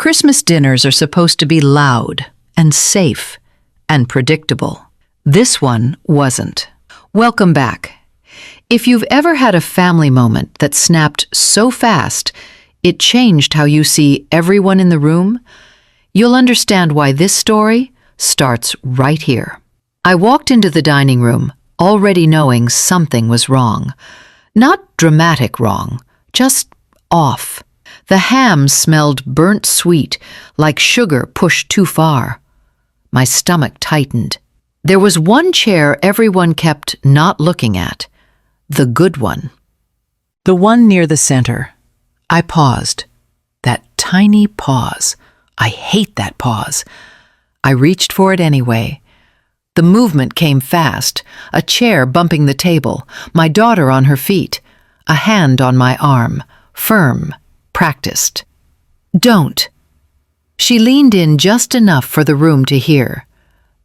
Christmas dinners are supposed to be loud and safe and predictable. This one wasn't. Welcome back. If you've ever had a family moment that snapped so fast it changed how you see everyone in the room, you'll understand why this story starts right here. I walked into the dining room already knowing something was wrong. Not dramatic wrong, just off. The ham smelled burnt sweet, like sugar pushed too far. My stomach tightened. There was one chair everyone kept not looking at. The good one. The one near the center. I paused. That tiny pause. I hate that pause. I reached for it anyway. The movement came fast, a chair bumping the table, my daughter on her feet, a hand on my arm, firm, practiced. Don't. She leaned in just enough for the room to hear.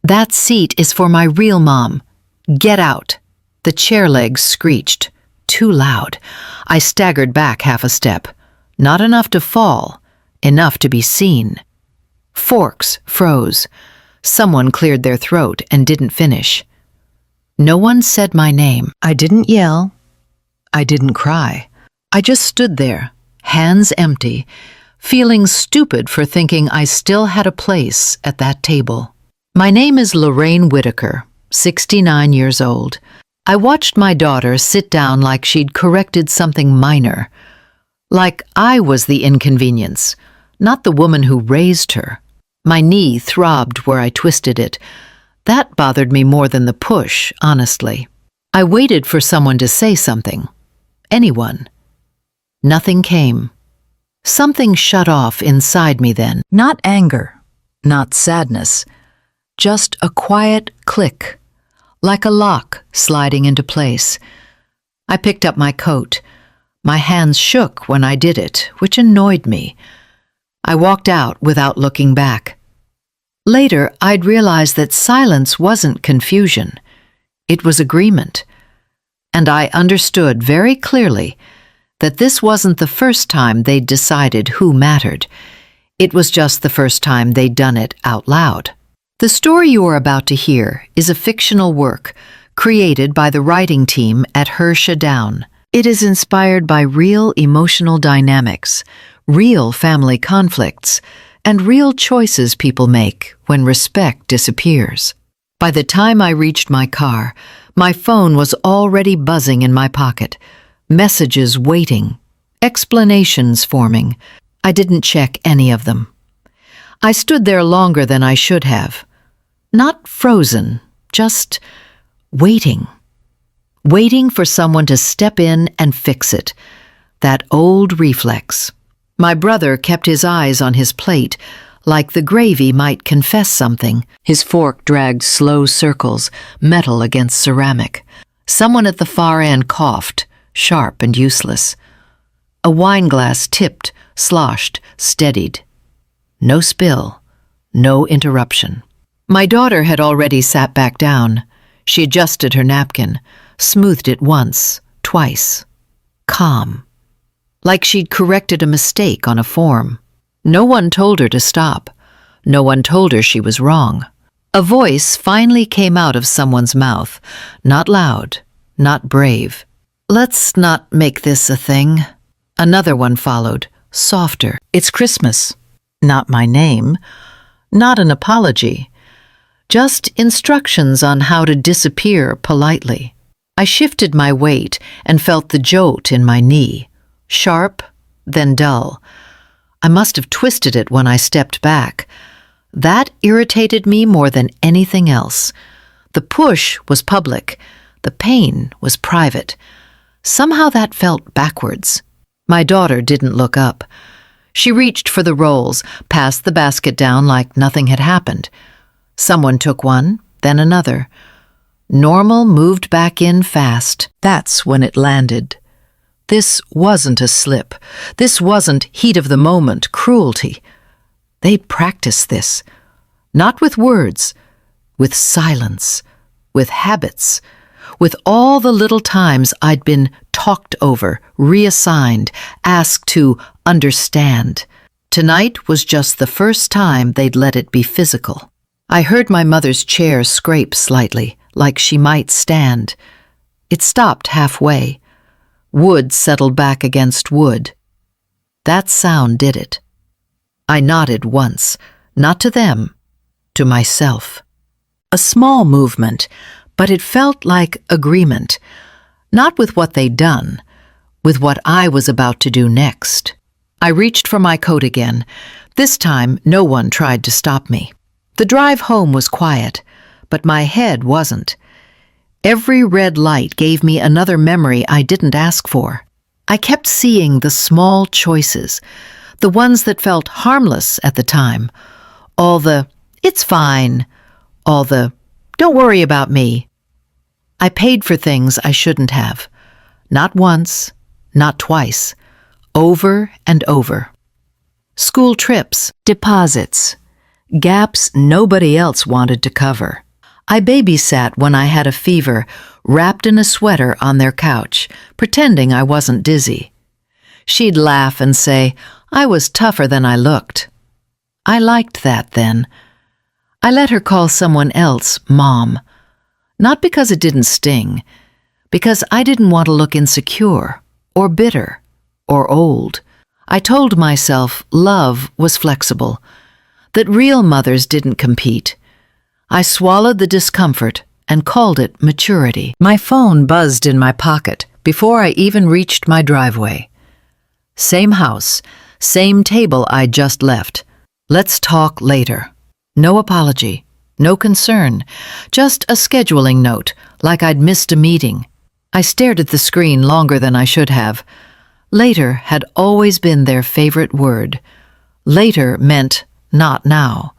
That seat is for my real mom. Get out. The chair legs screeched. Too loud. I staggered back half a step. Not enough to fall, enough to be seen. Forks froze. Someone cleared their throat and didn't finish. No one said my name. I didn't yell. I didn't cry. I just stood there, hands empty, feeling stupid for thinking I still had a place at that table. My name is Lorraine Whitaker, 69 years old. I watched my daughter sit down like she'd corrected something minor. Like I was the inconvenience, not the woman who raised her. My knee throbbed where I twisted it. That bothered me more than the push, honestly. I waited for someone to say something. Anyone. Nothing came. Something shut off inside me then. Not anger, not sadness. Just a quiet click, like a lock sliding into place. I picked up my coat. My hands shook when I did it, which annoyed me. I walked out without looking back. Later, I'd realized that silence wasn't confusion. It was agreement. And I understood very clearly that this wasn't the first time they'd decided who mattered. It was just the first time they'd done it out loud. The story you are about to hear is a fictional work created by the writing team at Her ShaDown. It is inspired by real emotional dynamics, real family conflicts, and real choices people make when respect disappears. By the time I reached my car, my phone was already buzzing in my pocket, messages waiting, explanations forming. I didn't check any of them. I stood there longer than I should have. Not frozen, just waiting. Waiting for someone to step in and fix it. That old reflex. My brother kept his eyes on his plate, like the gravy might confess something. His fork dragged slow circles, metal against ceramic. Someone at the far end coughed, sharp and useless. A wine glass tipped, sloshed, steadied. No spill, no interruption. My daughter had already sat back down. She adjusted her napkin, smoothed it once, twice. Calm. Like she'd corrected a mistake on a form. No one told her to stop. No one told her she was wrong. A voice finally came out of someone's mouth, not loud, not brave. Let's not make this a thing. Another one followed, softer. It's Christmas. Not my name. Not an apology. Just instructions on how to disappear politely. I shifted my weight and felt the jolt in my knee. Sharp, then dull. I must have twisted it when I stepped back. That irritated me more than anything else. The push was public. The pain was private. Somehow that felt backwards. My daughter didn't look up. She reached for the rolls, passed the basket down like nothing had happened. Someone took one, then another. Normal moved back in fast. That's when it landed. This wasn't a slip. This wasn't heat-of-the-moment cruelty. They practiced this. Not with words, with silence, with habits, with all the little times I'd been talked over, reassigned, asked to understand. Tonight was just the first time they'd let it be physical. I heard my mother's chair scrape slightly, like she might stand. It stopped halfway. Wood settled back against wood. That sound did it. I nodded once, not to them, to myself. A small movement, but it felt like agreement, not with what they'd done, with what I was about to do next. I reached for my coat again. This time, no one tried to stop me. The drive home was quiet, but my head wasn't. Every red light gave me another memory I didn't ask for. I kept seeing the small choices, the ones that felt harmless at the time. All the, "It's fine," all the, "Don't worry about me." I paid for things I shouldn't have. Not once, not twice. Over and over. School trips, deposits, gaps nobody else wanted to cover. I babysat when I had a fever, wrapped in a sweater on their couch, pretending I wasn't dizzy. She'd laugh and say, I was tougher than I looked. I liked that then. I let her call someone else Mom. Not because it didn't sting, because I didn't want to look insecure, or bitter, or old. I told myself love was flexible, that real mothers didn't compete. I swallowed the discomfort and called it maturity. My phone buzzed in my pocket before I even reached my driveway. Same house, same table I'd just left. Let's talk later. No apology, no concern, just a scheduling note, like I'd missed a meeting. I stared at the screen longer than I should have. Later had always been their favorite word. Later meant not now.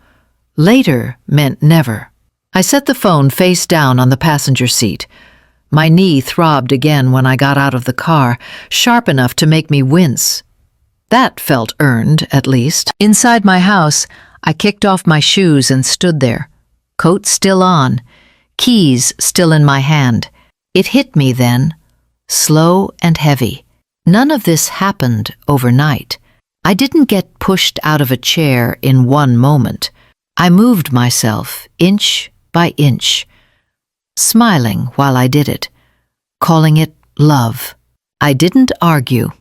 Later meant never. I set the phone face down on the passenger seat. My knee throbbed again when I got out of the car, sharp enough to make me wince. That felt earned, at least. Inside my house, I kicked off my shoes and stood there, coat still on, keys still in my hand. It hit me then, slow and heavy. None of this happened overnight. I didn't get pushed out of a chair in one moment. I moved myself inch by inch, smiling while I did it, calling it love. I didn't argue.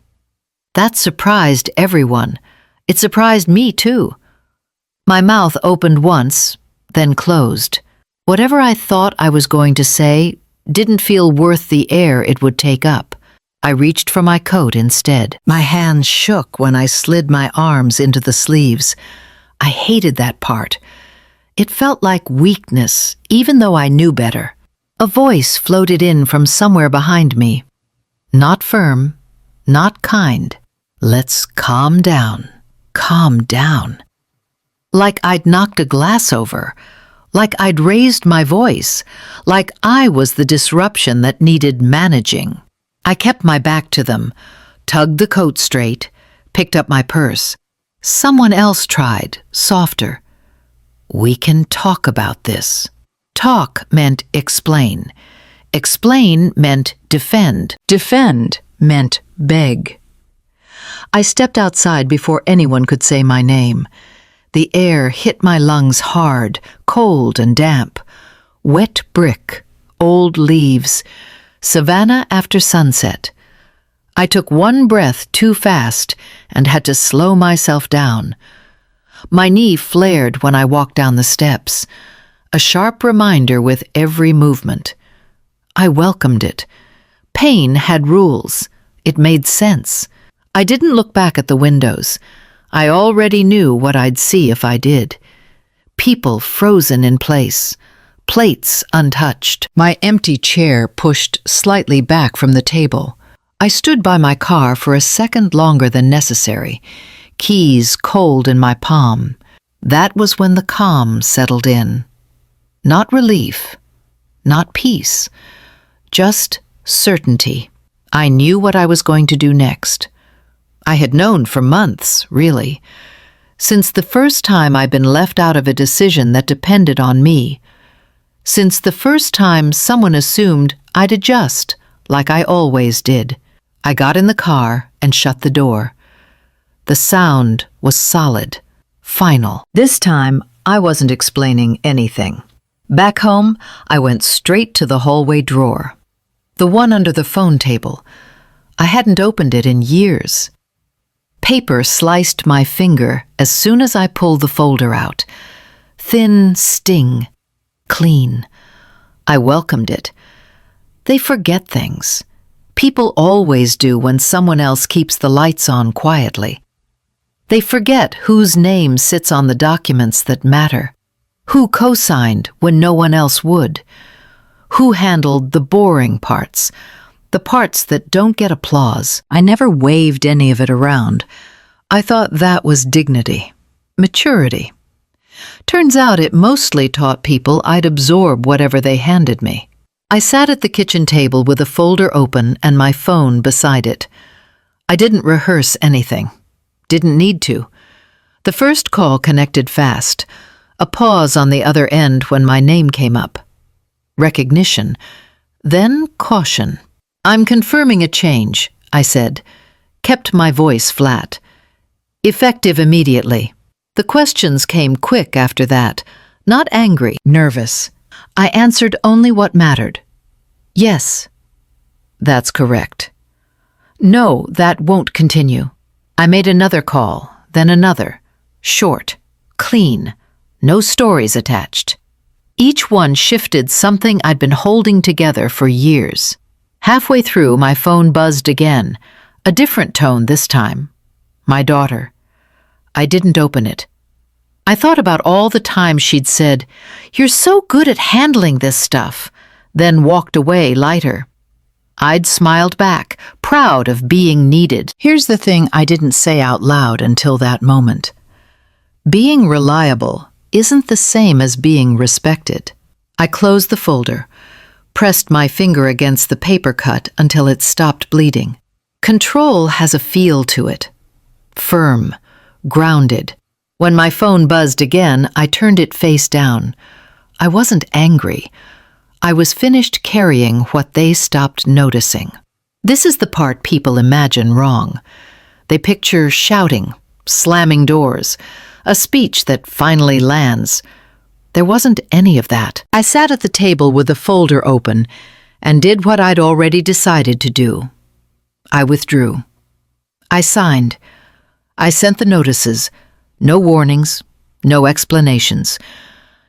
That surprised everyone. It surprised me too. My mouth opened once, then closed. Whatever I thought I was going to say didn't feel worth the air it would take up. I reached for my coat instead. My hands shook when I slid my arms into the sleeves. I hated that part. It felt like weakness, even though I knew better. A voice floated in from somewhere behind me. Not firm, not kind. Let's calm down, calm down. Like I'd knocked a glass over, like I'd raised my voice, like I was the disruption that needed managing. I kept my back to them, tugged the coat straight, picked up my purse. Someone else tried, softer. We can talk about this. Talk meant explain. Explain meant defend. Defend meant beg. I stepped outside before anyone could say my name. The air hit my lungs hard, cold and damp. Wet brick, old leaves, savanna after sunset. I took one breath too fast and had to slow myself down. My knee flared when I walked down the steps, a sharp reminder with every movement. I welcomed it. Pain had rules. It made sense. I didn't look back at the windows. I already knew what I'd see if I did. People frozen in place, plates untouched. My empty chair pushed slightly back from the table. I stood by my car for a second longer than necessary, keys cold in my palm. That was when the calm settled in. Not relief, not peace, just certainty. I knew what I was going to do next. I had known for months, really, since the first time I'd been left out of a decision that depended on me, since the first time someone assumed I'd adjust, like I always did. I got in the car and shut the door. The sound was solid, final. This time, I wasn't explaining anything. Back home, I went straight to the hallway drawer. The one under the phone table. I hadn't opened it in years. Paper sliced my finger as soon as I pulled the folder out. Thin sting. Clean. I welcomed it. They forget things. People always do when someone else keeps the lights on quietly. They forget whose name sits on the documents that matter, who co-signed when no one else would, who handled the boring parts, the parts that don't get applause. I never waved any of it around. I thought that was dignity, maturity. Turns out it mostly taught people I'd absorb whatever they handed me. I sat at the kitchen table with a folder open and my phone beside it. I didn't rehearse anything. Didn't need to. The first call connected fast. A pause on the other end when my name came up. Recognition. Then caution. "I'm confirming a change," I said. Kept my voice flat. "Effective immediately." The questions came quick after that. Not angry, nervous. I answered only what mattered. "Yes." "That's correct." "No, that won't continue." I made another call, then another. Short, clean, no stories attached. Each one shifted something I'd been holding together for years. Halfway through, my phone buzzed again, a different tone this time. My daughter. I didn't open it. I thought about all the times she'd said, "You're so good at handling this stuff," then walked away lighter. I'd smiled back, proud of being needed. Here's the thing I didn't say out loud until that moment. Being reliable isn't the same as being respected. I closed the folder, pressed my finger against the paper cut until it stopped bleeding. Control has a feel to it. Firm, grounded. When my phone buzzed again, I turned it face down. I wasn't angry. I was finished carrying what they stopped noticing. This is the part people imagine wrong. They picture shouting, slamming doors, a speech that finally lands. There wasn't any of that. I sat at the table with the folder open and did what I'd already decided to do. I withdrew. I signed. I sent the notices. No warnings, no explanations.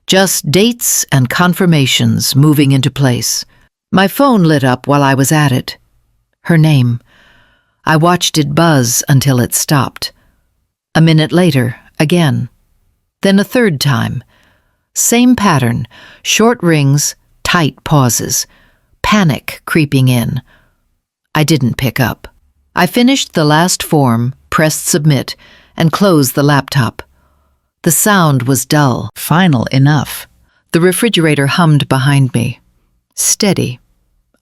Just dates and confirmations moving into place. My phone lit up while I was at it. Her name. I watched it buzz until it stopped. A minute later, again. Then a third time. Same pattern, short rings, tight pauses. Panic creeping in. I didn't pick up. I finished the last form, pressed submit, and closed the laptop. The sound was dull, final enough. The refrigerator hummed behind me. Steady,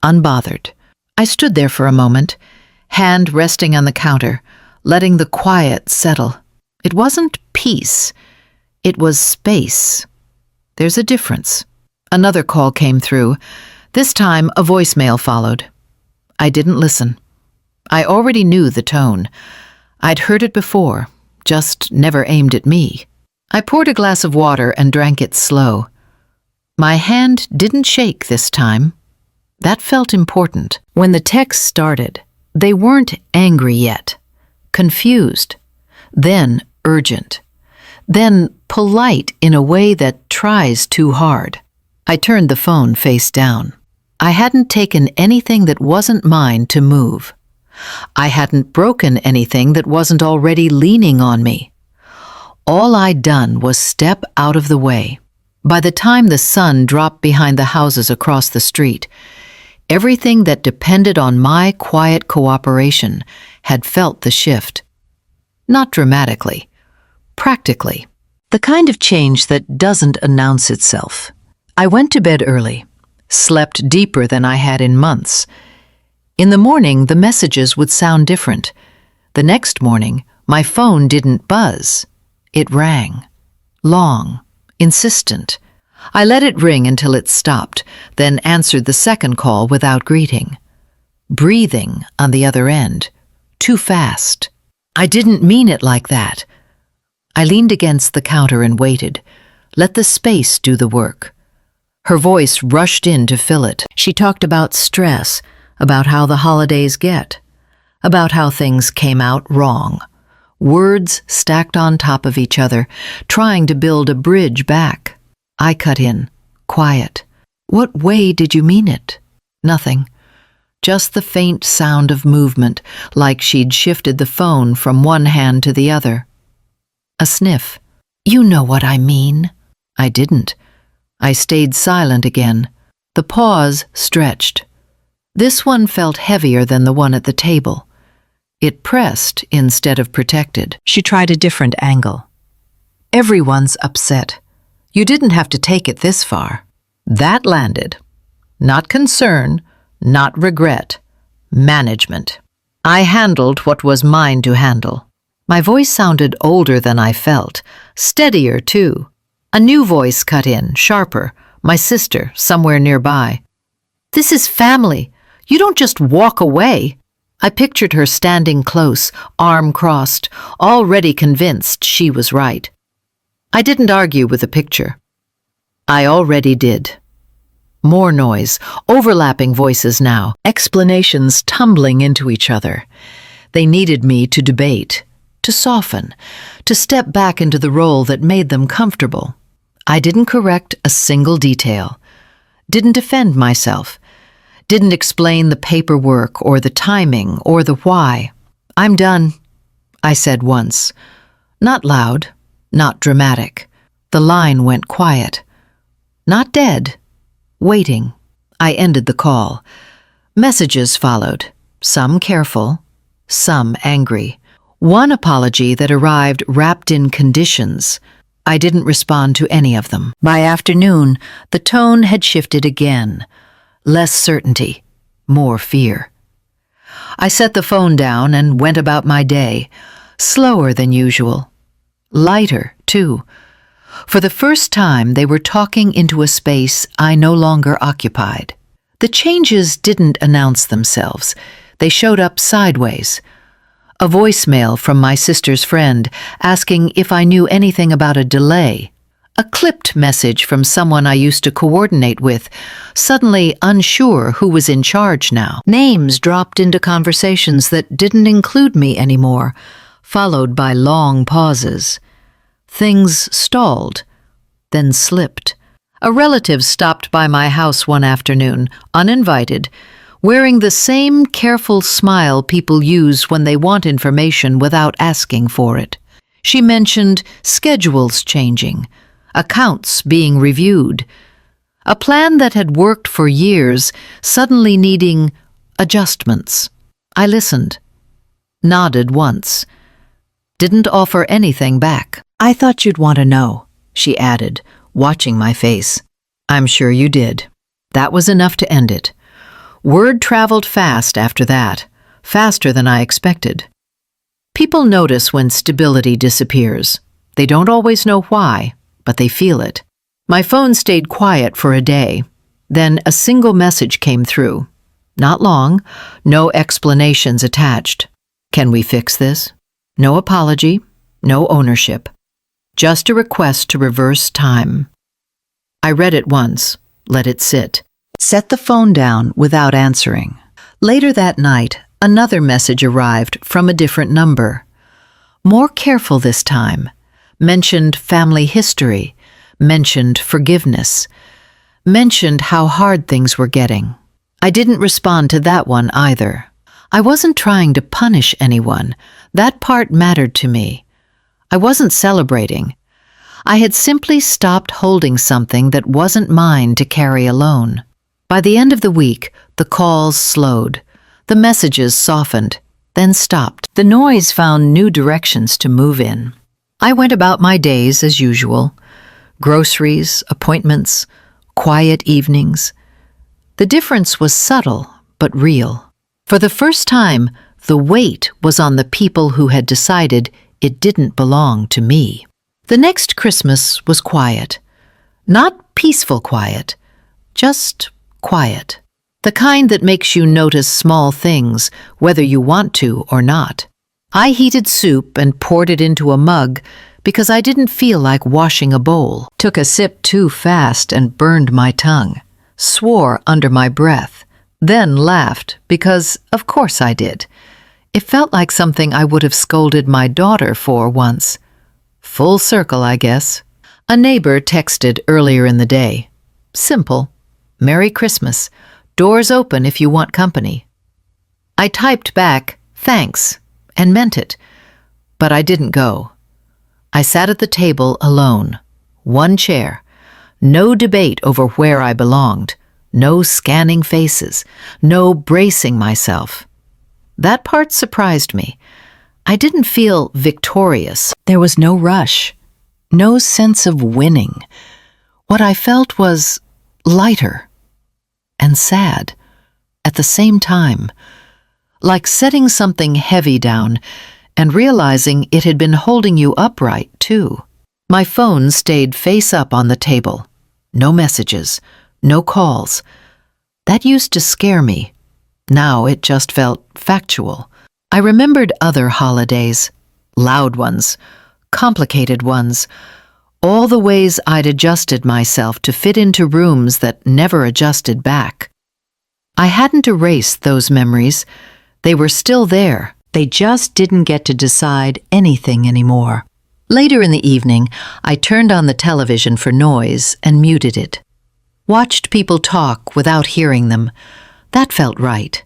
unbothered. I stood there for a moment, hand resting on the counter, letting the quiet settle. It wasn't peace. It was space. There's a difference. Another call came through. This time, a voicemail followed. I didn't listen. I already knew the tone. I'd heard it before, just never aimed at me. I poured a glass of water and drank it slow. My hand didn't shake this time. That felt important. When the text started, they weren't angry yet. Confused. Then urgent. Then polite in a way that tries too hard. I turned the phone face down. I hadn't taken anything that wasn't mine to move. I hadn't broken anything that wasn't already leaning on me. All I'd done was step out of the way. By the time the sun dropped behind the houses across the street, everything that depended on my quiet cooperation had felt the shift. Not dramatically, practically. The kind of change that doesn't announce itself. I went to bed early, slept deeper than I had in months. In the morning, the messages would sound different. The next morning, my phone didn't buzz. It rang. Long, insistent. I let it ring until it stopped, then answered the second call without greeting. Breathing on the other end. Too fast. I didn't mean it like that. I leaned against the counter and waited. Let the space do the work. Her voice rushed in to fill it. She talked about stress, about how the holidays get, about how things came out wrong. Words stacked on top of each other, trying to build a bridge back. I cut in, quiet. What way did you mean it? Nothing. Just the faint sound of movement, like she'd shifted the phone from one hand to the other. A sniff. You know what I mean. I didn't. I stayed silent again. The pause stretched. This one felt heavier than the one at the table. It pressed instead of protected. She tried a different angle. Everyone's upset. You didn't have to take it this far. That landed. Not concern, not regret. Management. I handled what was mine to handle. My voice sounded older than I felt, steadier too. A new voice cut in, sharper, my sister, somewhere nearby. This is family. You don't just walk away. I pictured her standing close, arm crossed, already convinced she was right. I didn't argue with the picture. I already did. More noise, overlapping voices now, explanations tumbling into each other. They needed me to debate, to soften, to step back into the role that made them comfortable. I didn't correct a single detail, didn't defend myself, didn't explain the paperwork or the timing or the why. I'm done, I said once. Not loud, not dramatic. The line went quiet. Not dead. Waiting. I ended the call. Messages followed, some careful, some angry. One apology that arrived wrapped in conditions. I didn't respond to any of them. By afternoon, the tone had shifted again. Less certainty, more fear. I set the phone down and went about my day, slower than usual. Lighter, too. For the first time, they were talking into a space I no longer occupied. The changes didn't announce themselves. They showed up sideways. A voicemail from my sister's friend asking if I knew anything about a delay. A clipped message from someone I used to coordinate with, suddenly unsure who was in charge now. Names dropped into conversations that didn't include me anymore, followed by long pauses. Things stalled, then slipped. A relative stopped by my house one afternoon, uninvited, wearing the same careful smile people use when they want information without asking for it. She mentioned schedules changing, accounts being reviewed, a plan that had worked for years suddenly needing adjustments. I listened, nodded once, didn't offer anything back. I thought you'd want to know, she added, watching my face. I'm sure you did. That was enough to end it. Word traveled fast after that, faster than I expected. People notice when stability disappears. They don't always know why, but they feel it. My phone stayed quiet for a day. Then a single message came through. Not long, no explanations attached. Can we fix this? No apology, no ownership. Just a request to reverse time. I read it once, let it sit. Set the phone down without answering. Later that night, another message arrived from a different number. More careful this time. Mentioned family history. Mentioned forgiveness. Mentioned how hard things were getting. I didn't respond to that one either. I wasn't trying to punish anyone. That part mattered to me. I wasn't celebrating. I had simply stopped holding something that wasn't mine to carry alone. By the end of the week, the calls slowed. The messages softened, then stopped. The noise found new directions to move in. I went about my days as usual. Groceries, appointments, quiet evenings. The difference was subtle, but real. For the first time, the weight was on the people who had decided it didn't belong to me. The next Christmas was quiet. Not peaceful quiet, just quiet. The kind that makes you notice small things, whether you want to or not. I heated soup and poured it into a mug, because I didn't feel like washing a bowl, took a sip too fast and burned my tongue, swore under my breath, then laughed because, of course, I did. It felt like something I would have scolded my daughter for once. Full circle, I guess. A neighbor texted earlier in the day. Simple. Merry Christmas. Doors open if you want company. I typed back, thanks, and meant it. But I didn't go. I sat at the table alone. One chair. No debate over where I belonged. No scanning faces. No bracing myself. That part surprised me. I didn't feel victorious. There was no rush. No sense of winning. What I felt was lighter and sad at the same time, like setting something heavy down and realizing it had been holding you upright, too. My phone stayed face up on the table. No messages, no calls. That used to scare me. Now it just felt factual. I remembered other holidays, loud ones, complicated ones, all the ways I'd adjusted myself to fit into rooms that never adjusted back. I hadn't erased those memories. They were still there. They just didn't get to decide anything anymore. Later in the evening, I turned on the television for noise and muted it. Watched people talk without hearing them. That felt right.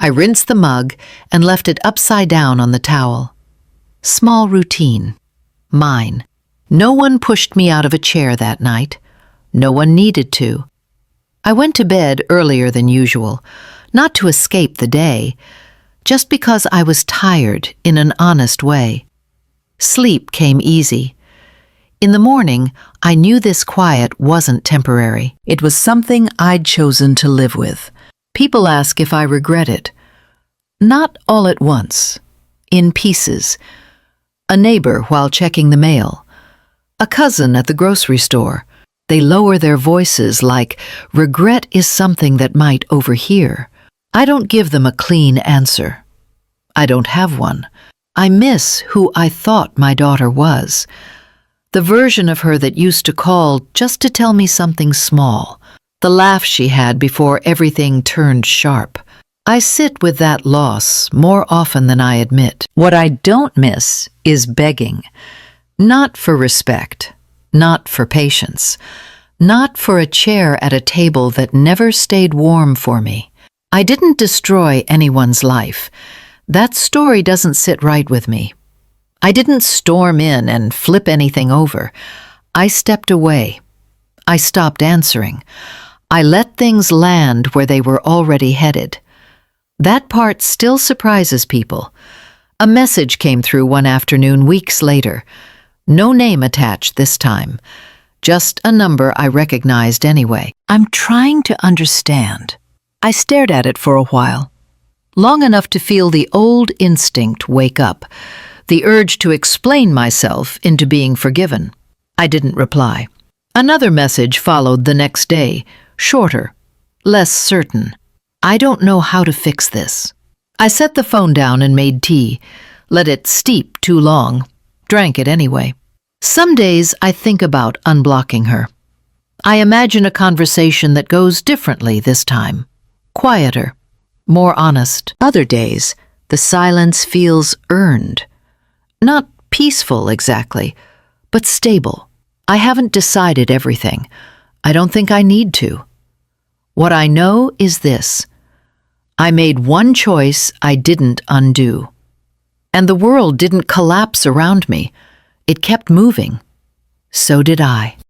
I rinsed the mug and left it upside down on the towel. Small routine. Mine. No one pushed me out of a chair that night. No one needed to. I went to bed earlier than usual, not to escape the day, just because I was tired in an honest way. Sleep came easy. In the morning, I knew this quiet wasn't temporary. It was something I'd chosen to live with. People ask if I regret it. Not all at once. In pieces. A neighbor while checking the mail. A cousin at the grocery store. They lower their voices like regret is something that might overhear. I don't give them a clean answer. I don't have one. I miss who I thought my daughter was. The version of her that used to call just to tell me something small. The laugh she had before everything turned sharp. I sit with that loss more often than I admit. What I don't miss is begging. Not for respect. Not for patience. Not for a chair at a table that never stayed warm for me. I didn't destroy anyone's life. That story doesn't sit right with me. I didn't storm in and flip anything over. I stepped away. I stopped answering. I let things land where they were already headed. That part still surprises people. A message came through one afternoon weeks later. No name attached this time. Just a number I recognized anyway. I'm trying to understand. I stared at it for a while. Long enough to feel the old instinct wake up. The urge to explain myself into being forgiven. I didn't reply. Another message followed the next day. Shorter. Less certain. I don't know how to fix this. I set the phone down and made tea. Let it steep too long. Drank it anyway. Some days I think about unblocking her. I imagine a conversation that goes differently this time. Quieter. More honest. Other days, the silence feels earned. Not peaceful exactly, but stable. I haven't decided everything. I don't think I need to. What I know is this. I made one choice I didn't undo. And the world didn't collapse around me. It kept moving. So did I.